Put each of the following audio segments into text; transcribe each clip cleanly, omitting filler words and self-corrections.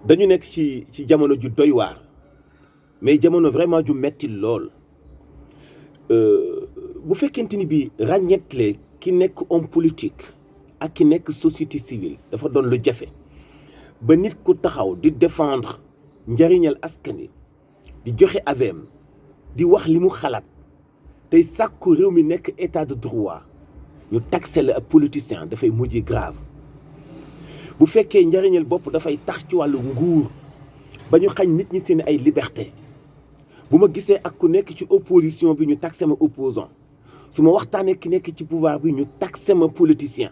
dañu nekk ci jamono ju doy waar mais jamono vraiment ju metti lool bu fekkente ni bi ràññetle ki nekk homme politique ak ki nekk société civile dafa doon lu jafe ba nit ku taxaw di défendre njariñal askan wi di joxe aveem di wax li mu xalaat tey sàkku réew mi nekk état de droit ñu taxé la ab politicien dafay mujj grave bu fekkee njariñal bopp dafay tax ci wàllu nguur ba ñu xañ nit ñi seen ay liberté bu ma gisee ak ku nekk ci opposition bi ñu taxé ma opposant su ma waxtaanee ki nekk ci pouvoir bi ñu taxé ma politicien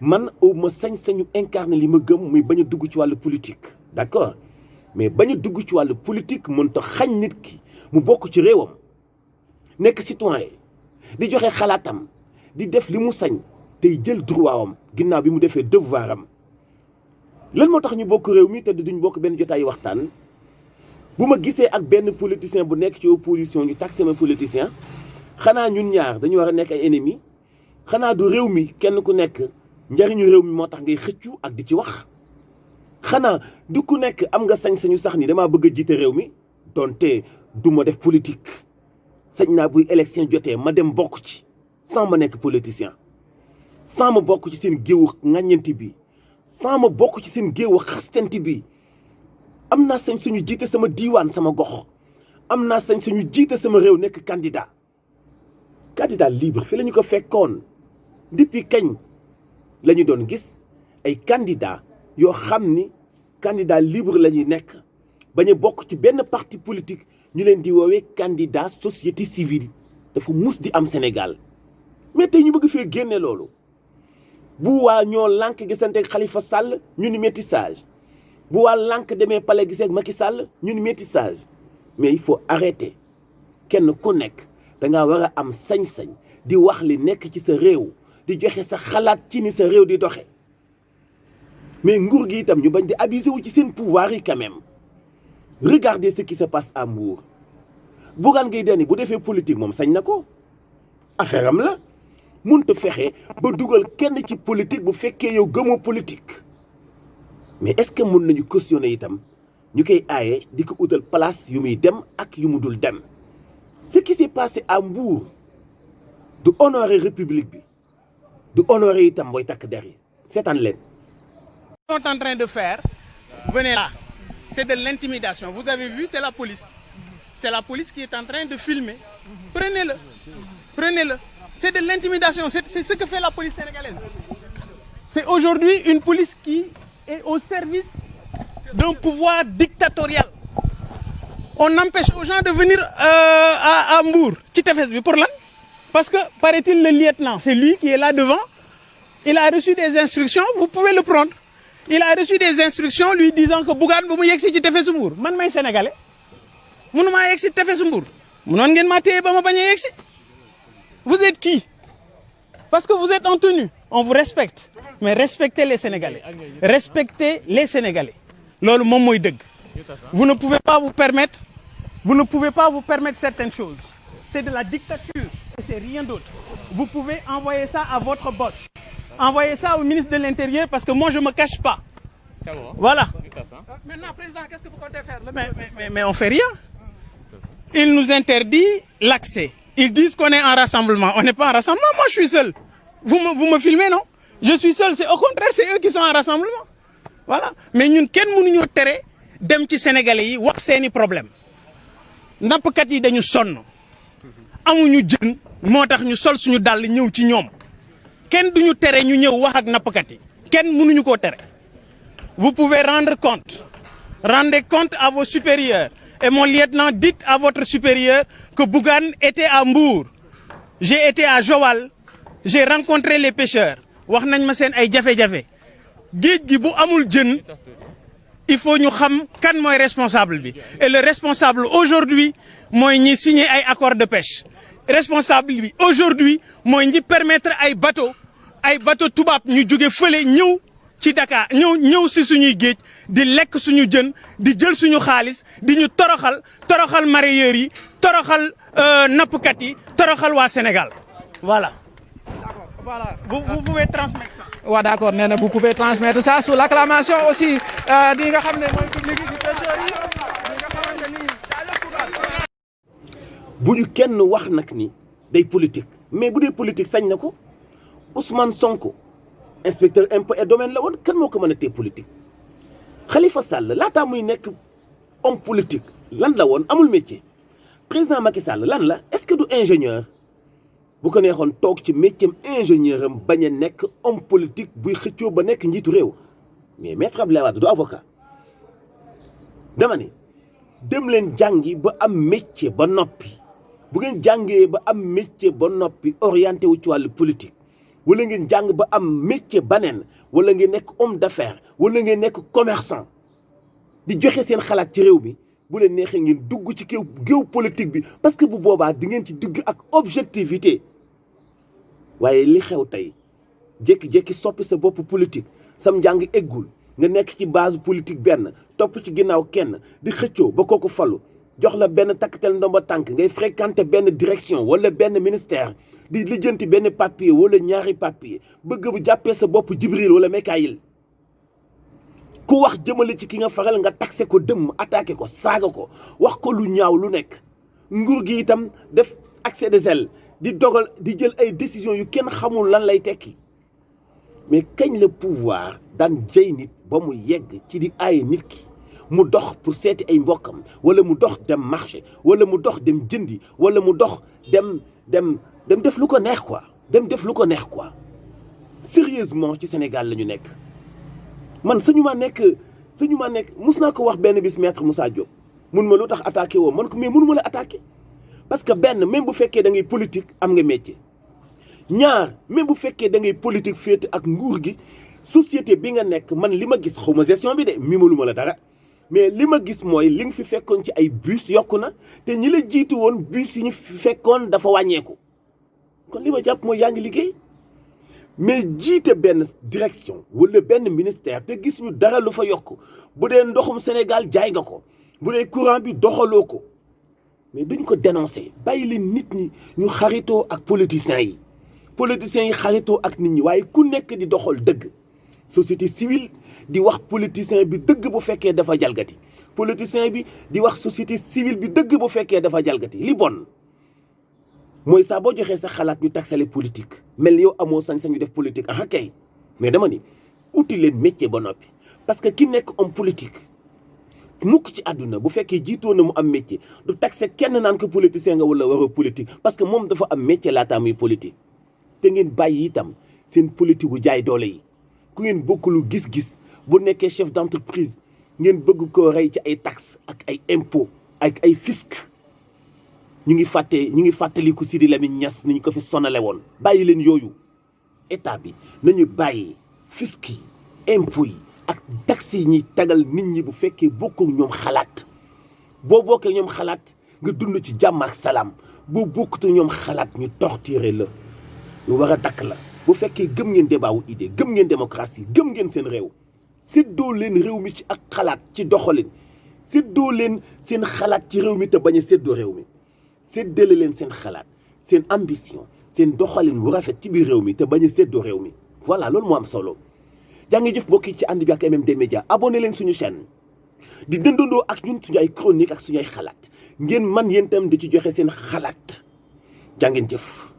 man au ma sañ-sañu incarné li ma gëm muy bañ a dugg ci wàllu politique d'accord mais bañ a dugg ci wàllu politique mënta xañ nit ki mu bokk ci réewam nekk citoyen di joxe xalaatam di def li mu sañ tey jël droit am ginnaaw bi mu defee devoir am lan moo tax ñu bokk réew mi te duñ bokk benn jotaayu waxtaan bu ma gisee ak benn politicien bu nekk ci opposition ñu taxé ma politicien xanaa ñun ñaar dañu war a nekk ay ennemis xanaa du réew mi kenn ku nekk njariñu réew mi moo tax ngay xëccu ak di ci wax xanaa du ku nekk am nga sañ-sañu sax ni damaa bëgg a jiite réew mi donte du ma def politique sañ naa buy élection jotee ma dem bokk ci sans ma nekk politicien sans ma bokk ci seen géewu ŋàññanti bi sans ma bokk ci seen géewu xastanti bi am naa sañ suñu jiite sama diiwaan sama gox am naa sañ suñu jiite sama réew nekk candidat libre fi la ñu ko fekkoon depuis kañ la ñu doon gis ay candidat yoo xam ni candidat libre la ñuy nekk bañ a bokk ci benn parti politique ñu leen di woowee candidat société civile dafa mus di am Sénégal mais tey ñu bëgg fee génne loolu bu waa ñoo lànk gisante ak Khalifa Sall ñu ni métissage bu waa lànk demee palais gisee ak Macky Sall ñu ni métissage mais il faut arrêter kenn ku nekk da ngaa war a am sañ-sañ di wax li nekk ci sa réew di joxe sa xalaat ci ni sa réew di doxe mais nguur gi itam ñu bañ di abuser wu ci seen pouvoir yi quand même regardez ce qui se passe à Mbour Bougane Gueye Dany bu defee politique moom sañ na ko affaire am la mënut fexe ba dugal kenn ci politique bu fekkee yow gëmoo politique mais est-ce que mën nañu cautionner itam ñu koy aaye di ko utal place yu muy dem ak yu mu dul dem ce qui s'est passé à Mbour du honorer république bi du honorer itam booy takk der yi seetaan leen. Sont en train de faire, venez là, c'est de l'intimidation. Vous avez vu, c'est la police. C'est la police qui est en train de filmer. Prenez-le, prenez-le. C'est de l'intimidation, c'est ce que fait la police sénégalaise. C'est aujourd'hui une police qui est au service d'un pouvoir dictatorial. On empêche aux gens de venir à Mbour, pour là. Parce que, paraît-il, le lieutenant, c'est lui qui est là devant. Il a reçu des instructions, vous pouvez le prendre. Il a reçu des instructions lui disant que Bougane bu mu yegg si ci tefesu Mbour man may sénégalais mënu maa yegg si tefesu Mbour mënoon ngeen maa téye ba ma bañ a yegg si. Vous êtes qui? Parce que vous êtes en tenue. On vous respecte. Mais respectez les Sénégalais. Respectez les Sénégalais. Loolu moom mooy dëgg. Vous ne pouvez pas vous permettre certaines choses. C'est de la dictature et c'est rien d'autre. Vous pouvez envoyer ça à votre boss. Envoyez ça au ministre de l'Intérieur parce que moi je me cache pas. Voilà. Maintenant, président, qu'est-ce que vous comptez faire? Mais on fait rien. Il nous interdit l'accès. Ils disent qu'on est en rassemblement. On n'est pas en rassemblement. Moi, je suis seul. Vous me filmez, non? Je suis seul. C'est au contraire, c'est eux qui sont en rassemblement. Voilà. Mais ñun kenn mënuñu tere dem ci Sénégalais yi wax seeni problème. Nappkat yi dañu sonn. Amuñu jën moo tax ñu sol suñu dàll ñëw ci ñoom. Kenn duñu tere ñu ñëw wax ak nappkat yi. Kenn mënuñu koo tere. Vous pouvez rendre compte. Rendez compte à vos supérieurs. Et mon lieutenant, dites à votre supérieur que Bougane était à Mbour. J'ai été à Joal. J'ai rencontré les pêcheurs. Wax nañ ma seen ay jafe-jafe. Géej gi bu amul jën, il faut ñu xam kan mooy responsable bi. Et le responsable aujourd'hui mooy ñi signer ay accord de pêche. Responsable bi aujourd'hui mooy ñi permettre ay bateau tubaab ñu jóge fële ñëw ci Dakar ñëw si suñuy géej di lekk suñu jën di jël suñu xaalis di ñu toroxal mareyeurs yi toroxal nappkat yi toroxal waa Sénégal voilà. Vous pouvez transmettre ça. waaw d'accord nee na vous pouvez transmettre ça sous l'acclamation aussi di nga xam ne mooy public yi di pêcheurs yi di nga xamante ni bu ñu kenn wax nag ni day politique mais bu dee politique sañ na ko Ousmane Sonko inspecteur impôt et domaine la woon kan moo ko mën a tee politique Khalifa Sall laataa muy nekk homme politique lan la woon amul métier président Macky Sall lan la est-ce que du ingénieur bu ko neexoon toog ci métier ingénieur am bañ a nekk homme politique buy xëccoo ba nekk njiitu réew mais maître Abdoulaye Wade du avocat dama ne dem leen jàngi ba am métier ba noppi bu ngeen jàngee ba am métier ba noppi orienté wu ci wàllu politique wala ngeen jàng ba am métier baneen wala ngeen nekk homme d'affaires wala ngeen nekk commerçant di joxe seen xalaat ci réew mi bu leen neexee ngeen dugg ci géew politique bi parce que bu boobaa di ngeen ci dugg ak objectivité waaye li xew tey jékki-jékki soppi sa bopp politique sam njàng eggul nga nekk ci base politique benn topp ci ginnaaw kenn di xëccoo ba kooku falu jox la benn takkatel ndomba tànk ngay fréquenter benn direction wala benn ministère di lijjanti benn papier wala ñaari papier bëgg bu jàppee sa bopp Jibril wala Mikaayil ku wax jëmale ci ki nga faral nga taxé ko dëmm attaqué ko saaga ko wax ko lu ñaaw lu nekk nguur gi itam def accès de zèle di dogal di jël ay décisions yu kenn xamul lan lay tekki mais kañ le pouvoir daan jëy nit ba mu yegg ci di aaye nit ki mu dox pour seeti ay mbokkam wala mu dox dem marché wala mu dox dem jëndi wala mu dox dem def lu ko neex quoi dem def lu ko neex quoi sérieusement ci Sénégal la ñu nekk man suñu ma nekk mus naa ko wax benn bis maître Moussa Diop mun ma lu tax attaqué woo man ko mais mënu ma la attaqué parce que benn même bu fekkee da ngay politique am nga métier ñaar même bu fekkee da ngay politique féete ak nguur gi société bi nga nekk man li ma gis xaw ma gestion bi de mimalu ma la dara mais li ma gis mooy li nga fi fekkoon ci ay bus yokku na te ñi la jiitu woon bus yi ñu fekkoon dafa wàññeeku kon li ma jàpp mooy yaa ngi liggéey mais jiite benn direction wala benn ministère te gis ñu dara lu fa yokk bu dee ndoxum Sénégal jaay nga ko bu dee courant bi doxaloo ko mais duñ ko dénoncer bàyyi leen nit ñi ñu xaritoo ak politiciens yi xaritoo ak nit ñi waaye ku nekk di doxal dëgg société civile di wax politicien bi dëgg bu fekkee dafa jalgati politicien bi di wax société civile bi dëgg bu fekkee dafa jalgati li bon mooy saa boo joxee sa xalaat ñu taxale politique mel ni yow amoo sañ-sañu def politique ah kay mais dama ni uti leen métier ba noppi parce que ki nekk homme politique mukk ci àdduna bu fekkee jiitoo na mu am métier du taxe kenn naan ko politicien nga wala waroo politique parce que moom dafa am métier laataa muy politique te ngeen bàyyi itam seen politique gu jaay doole yi ku ngeen bokkulu gis-gis bu nekkee chef d'entreprise ngeen bëgg koo rey ci ay taxes ak ay impôts ak ay fisc ñu ngi fàttaliku Sidi Lamine Niass ni ñu ko fi sonale woon bàyyi leen yooyu état bi nañu bàyyi fisc yi impôts yi ak taxes yi ñuy tagal nit ñi bu fekkee bokkoo ñoom xalaat boo bokkee ñoom xalaat nga dund ci jàmm ak salaam boo bokkute ñoom xalaat ñu torturer la lu war a dakk la bu fekkee gëm ngeen débat wu idée gëm ngeen démocratie gëm ngeen seen réew séddoo leen réew mi ci ak xalaat ci doxalin séddoo leen seen xalaat ci réew mi te bañ a séddoo réew mi séddale leen seen xalaat seen ambition seen doxalin bu rafet ci biir réew mi te bañ a séddoo réew mi voilà loolu moo am solo jaa ngi jëf mbokk yi ci ànd bi ak MMD Média abonné leen suñu chaîne di dëndandoo ak ñun suñu ay chronique ak suñu ay xalaat ngeen man yéen tam di ci joxe seen xalaat jaa ngeen jëf